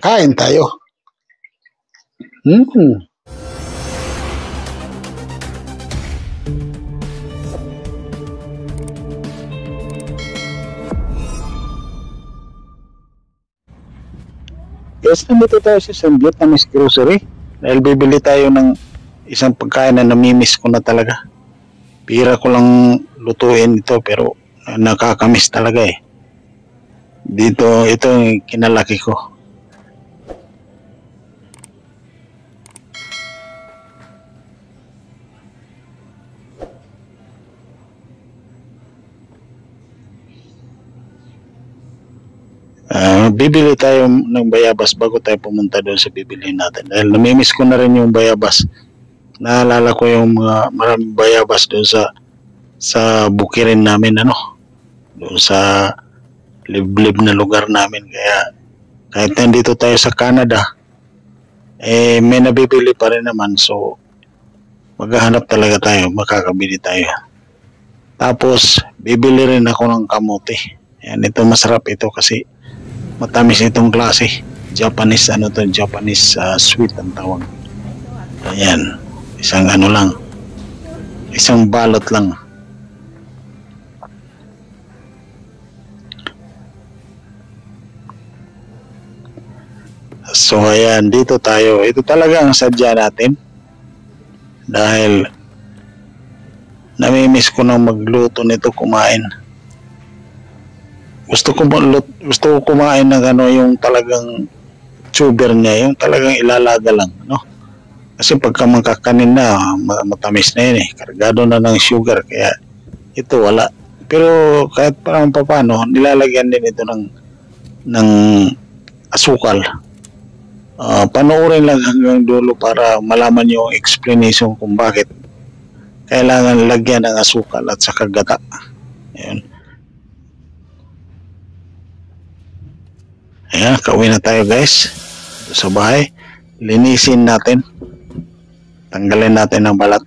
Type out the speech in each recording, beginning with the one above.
Kain tayo. Hmm. Guys, nandito tayo sa San Vietnamese Grocery dahil bibili tayo ng isang pagkain na namimiss ko na talaga. Pira ko lang lutuin ito pero nakakamiss talaga eh. Dito, ito yung kinalaki ko. Bibili tayo ng bayabas bago tayo pumunta doon sa bibili natin. Dahil namimiss ko na rin yung bayabas. Naalala ko yung mga maraming bayabas doon sa bukirin namin, ano, doon sa liblib na lugar namin. Kaya kahit nandito tayo sa Canada, may nabibili pa rin naman. So maghahanap talaga tayo, makakabili tayo. Tapos bibili rin ako ng kamote. Yan, ito masarap ito kasi matamis itong klase. Japanese, ano to, Japanese sweet ang tawag. Ayan, isang ano lang, isang balot lang. So ayan, dito tayo. Ito talaga ang sadya natin. Dahil namimiss ko nang magluto nito, kumain. Gusto ko kumain ng ano, yung talagang sugar niya, yung talagang ilalaga lang, no? Kasi pagka magkakanin na, matamis na yun eh. Kargado na ng sugar, kaya ito wala. Pero kahit parang papano, nilalagyan din ito ng asukal. Panoorin lang hanggang dulo para malaman yung explanation kung bakit kailangan lagyan ng asukal at saka gata. Ayan. Ayan, kauwi na tayo guys sa bahay. Linisin natin, tanggalin natin ang balat.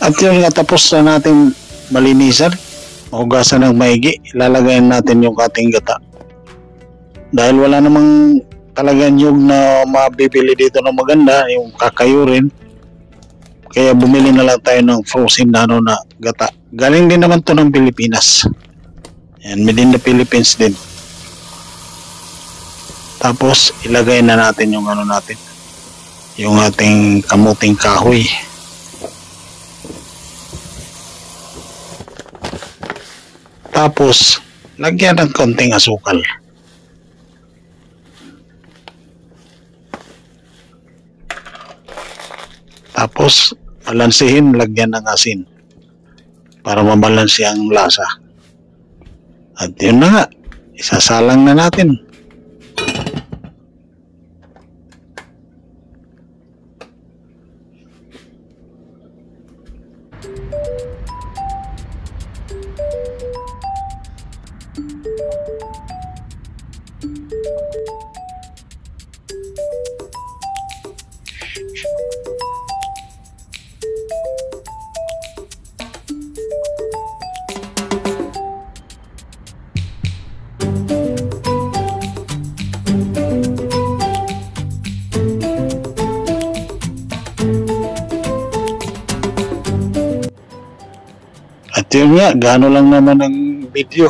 At yun nga, tapos na natin malinisan, hugasan ng maigi, ilalagay natin yung ating gata. Dahil wala namang talaga niyog na mabibili dito na maganda, yung kakayurin. Kaya bumili na lang tayo ng frozen na na gata. Galing din naman to ng Pilipinas. Yan, made in the Philippines din. Tapos ilagay na natin yung natin, yung ating kamuting kahoy. Tapos lagyan ng konting asukal. Tapos balansehin, lagyan ng asin para mabalanse ang lasa. At yun na nga, isasalang na natin. At yun nga, gano lang naman ang video.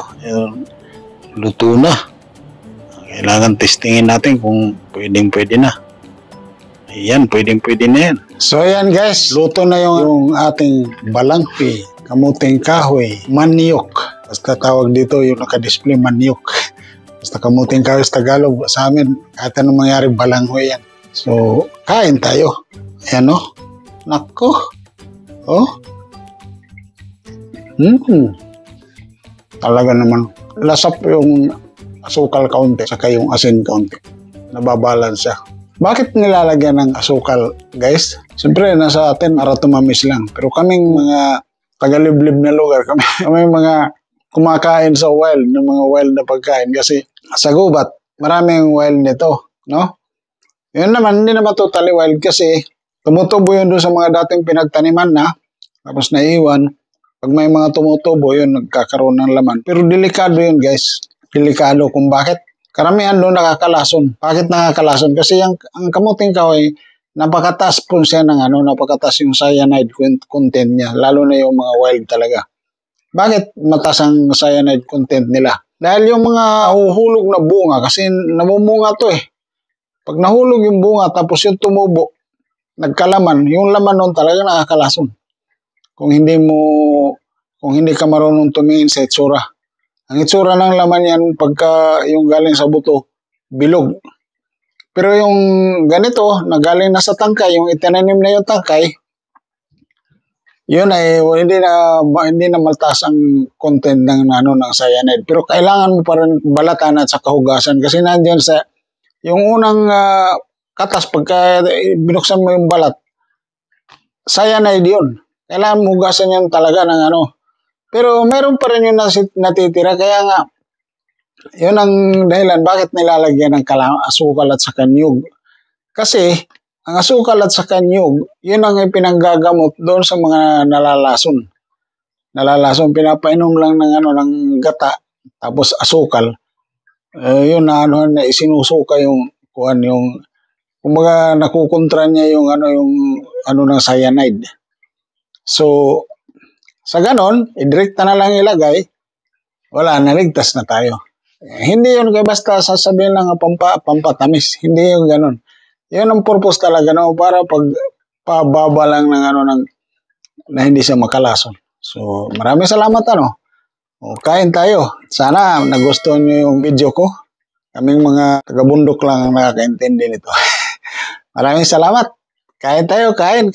Luto na. Kailangan testingin natin kung pwede na. Ayan, pwede na yan. So ayan guys, luto na yung ating balangpi, kamuting kahoy, maniok. Basta tawag dito yung naka-display maniok. Basta kamuting kahoy sa Tagalog. Sa amin, kahit anong mangyari, balanghoy yan. So, kain tayo. Ayan o. Nako. Oh. Talaga naman. Lasap yung asukal kaunti, saka yung asin kaunti. Nababalance siya. Bakit nilalagyan ng asukal, guys? Siyempre, nasa atin, para tumamis lang. Pero kaming mga tagaliblib na lugar, kami mga kumakain sa wild, ng mga wild na pagkain. Kasi sa gubat, maraming wild nito, no? Yun naman, hindi naman totally wild kasi tumutubo yun doon sa mga dating pinagtaniman na, tapos naiwan. Pag may mga tumutubo, yun, nagkakaroon ng laman. Pero delikado yun, guys. Delikado kung bakit. Karamihan doon nakakalason. Bakit nakakalason? Kasi ang kamuting kahoy, napakataas po siya ng napakataas yung cyanide content niya. Lalo na yung mga wild talaga. Bakit mataas ang cyanide content nila? Dahil yung mga huhulog na bunga, kasi namumunga to eh. Pag nahulog yung bunga, tapos yung tumubo, nagkalaman, yung laman nun talaga nakakalason. Kung hindi ka marunong tumingin sa itsura. Ang itsura ng laman yan, pagka yung galing sa buto, bilog. Pero yung ganito, na galing na sa tangkay, yung itinanim na yung tangkay, yun ay hindi na mataas ang content ng cyanide. Pero kailangan mo pa rin balatan at sa kahugasan kasi nandiyan sa yung unang katas, pagka binuksan mo yung balat, cyanide yun. Kailangan mo hugasan yan talaga ng Pero meron pa rin yung natitira. Kaya nga, yun ang dahilan bakit nilalagyan ng asukal at saka niyog. Kasi, ang asukal at saka niyog, yun ang ipinanggagamot doon sa mga nalalason. Nalalason, pinapainom lang ng gata, tapos asukal. Yun na isinusuka yung kumbaga nakukontra niya yung ng cyanide. So, sa ganon, direkta na lang ilagay, wala, naligtas na tayo. Hindi yun kaya basta sasabihin lang pampatamis. Hindi yun ganon. Yun ang purpose talaga para pababa lang ng na hindi siya makalason. So, maraming salamat O, kain tayo. Sana nagustuhan nyo yung video ko. Kaming mga taga-bundok lang ang nakakaintindi nito. Maraming salamat. Kain tayo, kain.